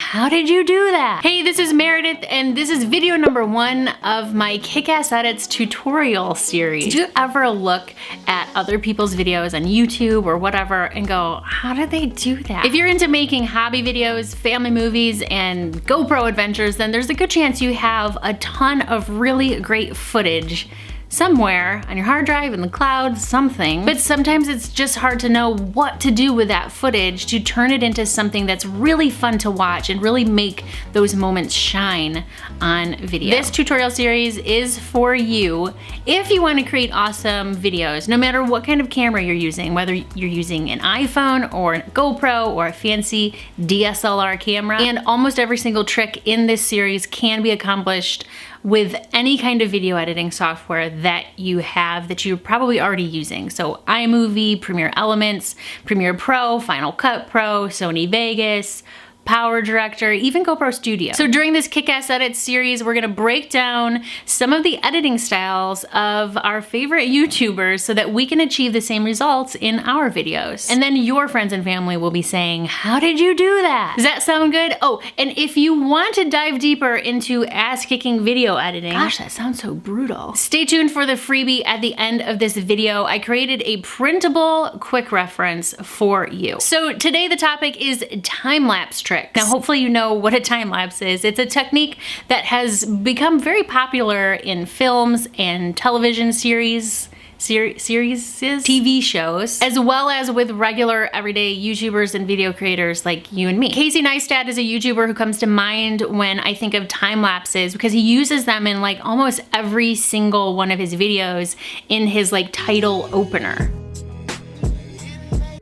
how did you do that? Hey, this is Meredith, and this is video number 1 of my Kick-Ass Edits tutorial series. Did you ever look at other people's videos on YouTube or whatever and go, how did they do that? If you're into making hobby videos, family movies, and GoPro adventures, then there's a good chance you have a ton of really great footage somewhere on your hard drive, in the cloud, something. But sometimes it's just hard to know what to do with that footage to turn it into something that's really fun to watch and really make those moments shine on video. This tutorial series is for you if you want to create awesome videos, no matter what kind of camera you're using, whether you're using an iPhone or a GoPro or a fancy DSLR camera. And almost every single trick in this series can be accomplished with any kind of video editing software that you have that you're probably already using. So iMovie, Premiere Elements, Premiere Pro, Final Cut Pro, Sony Vegas, Power Director, even GoPro Studio. So during this Kick-Ass Edits series, we're gonna break down some of the editing styles of our favorite YouTubers so that we can achieve the same results in our videos. And then your friends and family will be saying, how did you do that? Does that sound good? Oh, and if you want to dive deeper into ass-kicking video editing, gosh, that sounds so brutal. Stay tuned for the freebie at the end of this video. I created a printable quick reference for you. So today the topic is time-lapse tricks. Now, hopefully you know what a time-lapse is. It's a technique that has become very popular in films and television series, TV shows, as well as with regular everyday YouTubers and video creators like you and me. Casey Neistat is a YouTuber who comes to mind when I think of time lapses because he uses them in like almost every single one of his videos in his like title opener.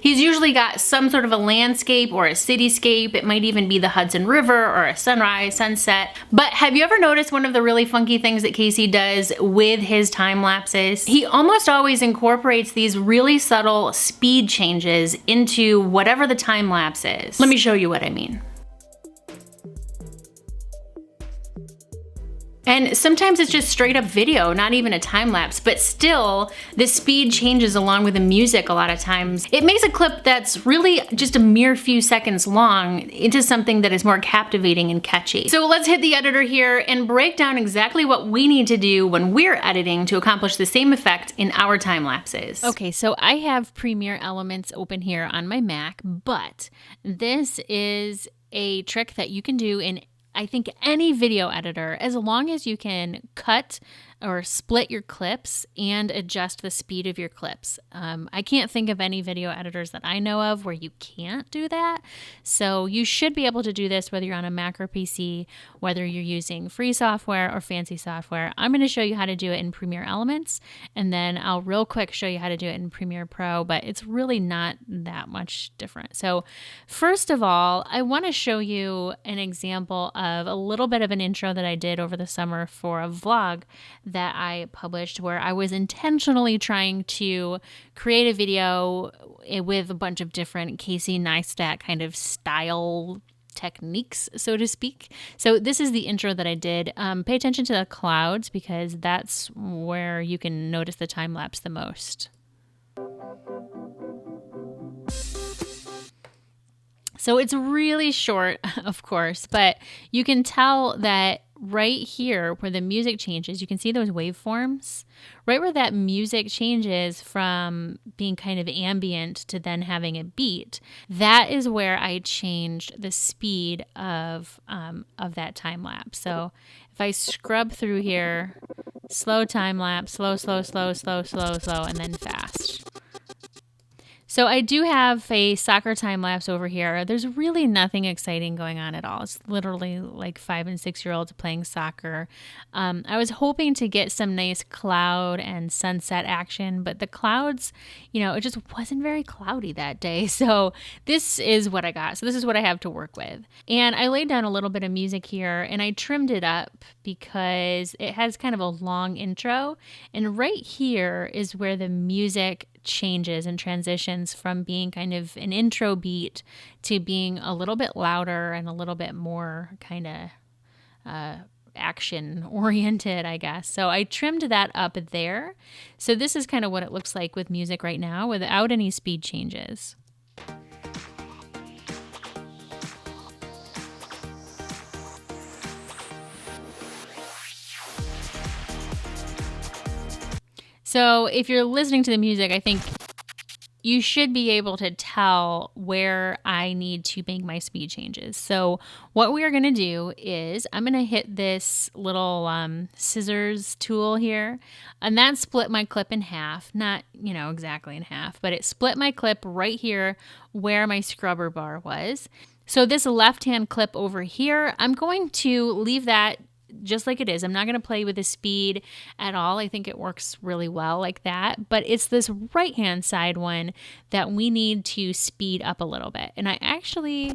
He's usually got some sort of a landscape or a cityscape. It might even be the Hudson River or a sunrise, sunset. But have you ever noticed one of the really funky things that Casey does with his time lapses? He almost always incorporates these really subtle speed changes into whatever the time lapse is. Let me show you what I mean. And sometimes it's just straight up video, not even a time lapse, but still the speed changes along with the music a lot of times. It makes a clip that's really just a mere few seconds long into something that is more captivating and catchy. So let's hit the editor here and break down exactly what we need to do when we're editing to accomplish the same effect in our time lapses. Okay, so I have Premiere Elements open here on my Mac, but this is a trick that you can do in I think any video editor, as long as you can cut or split your clips and adjust the speed of your clips. I can't think of any video editors that I know of where you can't do that. So you should be able to do this whether you're on a Mac or PC, whether you're using free software or fancy software. I'm going to show you how to do it in Premiere Elements, and then I'll real quick show you how to do it in Premiere Pro, but it's really not that much different. So first of all, I want to show you an example of a little bit of an intro that I did over the summer for a vlog that I published where I was intentionally trying to create a video with a bunch of different Casey Neistat kind of style techniques, so to speak. So this is the intro that I did. Pay attention to the clouds because that's where you can notice the time lapse the most. So it's really short, of course, but you can tell that right here where the music changes, you can see those waveforms. Right where that music changes from being kind of ambient to then having a beat, that is where I changed the speed of that time lapse. So if I scrub through here, slow time lapse, slow, slow, slow, slow, slow, slow, and then fast. So I do have a soccer time lapse over here. There's really nothing exciting going on at all. It's literally like 5 and 6 year olds playing soccer. I was hoping to get some nice cloud and sunset action, but the clouds, it just wasn't very cloudy that day. So this is what I got. So this is what I have to work with. And I laid down a little bit of music here and I trimmed it up because it has kind of a long intro. And right here is where the music changes and transitions from being kind of an intro beat to being a little bit louder and a little bit more kind of action oriented, I guess. So I trimmed that up there. So this is kind of what it looks like with music right now without any speed changes. So if you're listening to the music, I think you should be able to tell where I need to make my speed changes. So what we are going to do is I'm going to hit this little scissors tool here, and that split my clip in half. Not, exactly in half, but it split my clip right here where my scrubber bar was. So this left-hand clip over here, I'm going to leave that just like it is. I'm not going to play with the speed at all. I think it works really well like that. But it's this right-hand side one that we need to speed up a little bit. And I actually,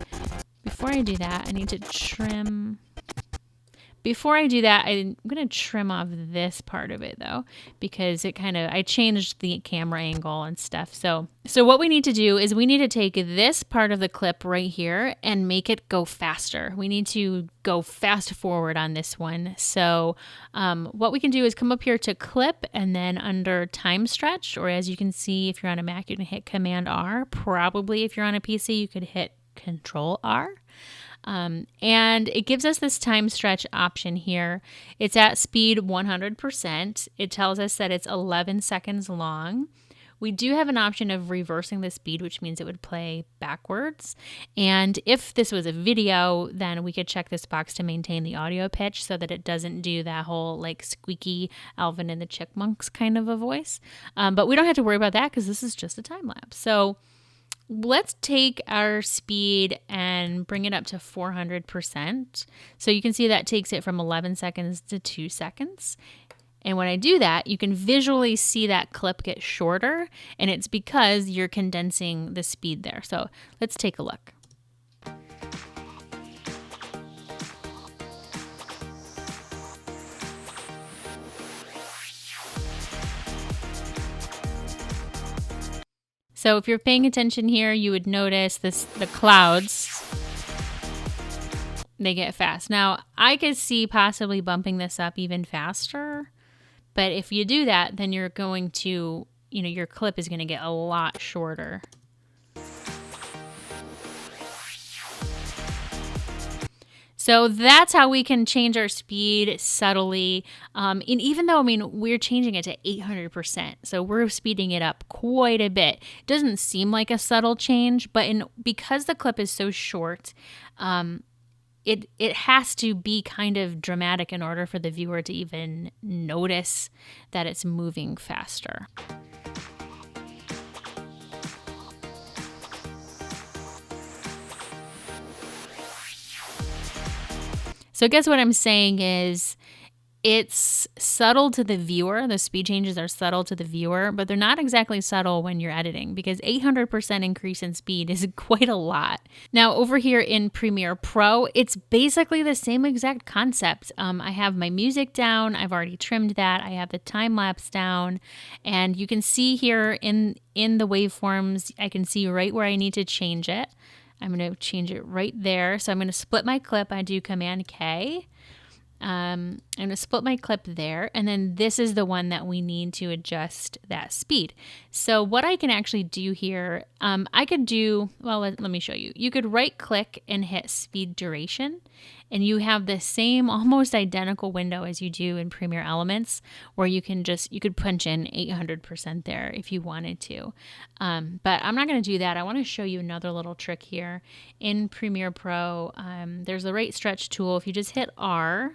before I do that, I need to trim. Before I do that, I'm going to trim off this part of it though, because I changed the camera angle and stuff. So what we need to do is we need to take this part of the clip right here and make it go faster. We need to go fast forward on this one. So what we can do is come up here to clip, and then under time stretch, or as you can see, if you're on a Mac, you can hit Command R. Probably if you're on a PC, you could hit Control R. And it gives us this time stretch option here. It's at speed 100%. It tells us that it's 11 seconds long. We do have an option of reversing the speed, which means it would play backwards. And if this was a video, then we could check this box to maintain the audio pitch so that it doesn't do that whole like squeaky Alvin and the Chipmunks kind of a voice. But we don't have to worry about that because this is just a time lapse. So let's take our speed and bring it up to 400%. So you can see that takes it from 11 seconds to 2 seconds. And when I do that, you can visually see that clip get shorter, and it's because you're condensing the speed there. So let's take a look. So if you're paying attention here, you would notice the clouds, they get fast. Now, I could see possibly bumping this up even faster, but if you do that, then you're going to, your clip is going to get a lot shorter. So that's how we can change our speed subtly. And even though, we're changing it to 800%, so we're speeding it up quite a bit. It doesn't seem like a subtle change, but because the clip is so short, it has to be kind of dramatic in order for the viewer to even notice that it's moving faster. So I guess what I'm saying is it's subtle to the viewer. The speed changes are subtle to the viewer, but they're not exactly subtle when you're editing, because 800% increase in speed is quite a lot. Now over here in Premiere Pro, it's basically the same exact concept. I have my music down. I've already trimmed that. I have the time lapse down, and you can see here in the waveforms, I can see right where I need to change it. I'm going to change it right there. So I'm going to split my clip. I do Command K. I'm going to split my clip there. And then this is the one that we need to adjust that speed. So what I can actually do here, I could do, well, let me show you. You could right click and hit speed duration, and you have the same almost identical window as you do in Premiere Elements, where you could punch in 800% there if you wanted to. But I'm not going to do that. I want to show you another little trick here. In Premiere Pro, there's the rate stretch tool. If you just hit R,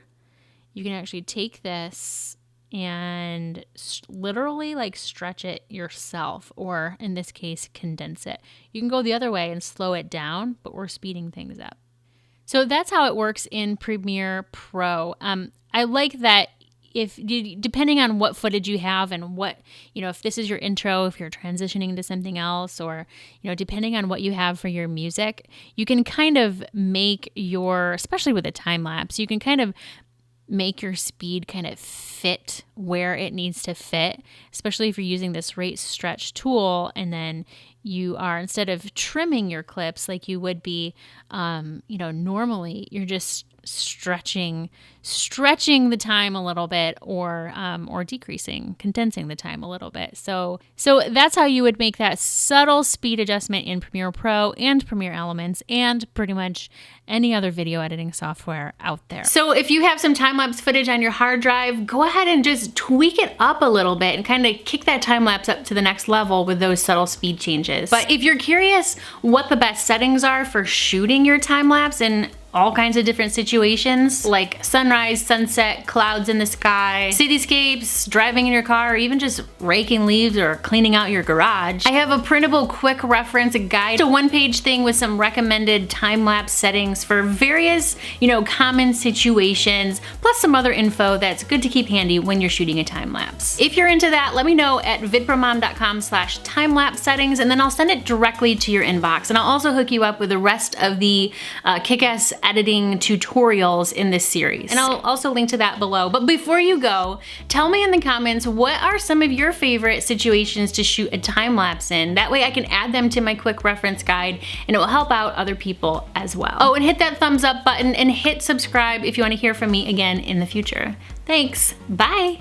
you can actually take this and literally like stretch it yourself, or in this case, condense it. You can go the other way and slow it down, but we're speeding things up. So that's how it works in Premiere Pro. I like that depending on what footage you have and what, if this is your intro, if you're transitioning to something else, or, depending on what you have for your music, you can kind of make especially with a time lapse, you can kind of make your speed kind of fit where it needs to fit, especially if you're using this rate stretch tool, and then you are, instead of trimming your clips like you would be, normally, you're just stretching the time a little bit, or condensing the time a little bit. So that's how you would make that subtle speed adjustment in Premiere Pro and Premiere Elements and pretty much any other video editing software out there. So if you have some time-lapse footage on your hard drive, go ahead and just tweak it up a little bit and kind of kick that time-lapse up to the next level with those subtle speed changes. But if you're curious what the best settings are for shooting your time-lapse in all kinds of different situations, like sunrise, sunset, clouds in the sky, cityscapes, driving in your car, or even just raking leaves or cleaning out your garage, I have a printable quick reference guide, a one-page thing with some recommended time-lapse settings for various, common situations, plus some other info that's good to keep handy when you're shooting a time-lapse. If you're into that, let me know at vidpromom.com/time-lapse settings, and then I'll send it directly to your inbox. And I'll also hook you up with the rest of the kick-ass editing tutorials in this series. And I'll also link to that below. But before you go, tell me in the comments, what are some of your favorite situations to shoot a time-lapse in? That way I can add them to my quick reference guide, and it will help out other people as well. Oh, and hit that thumbs up button and hit subscribe if you want to hear from me again in the future. Thanks, bye.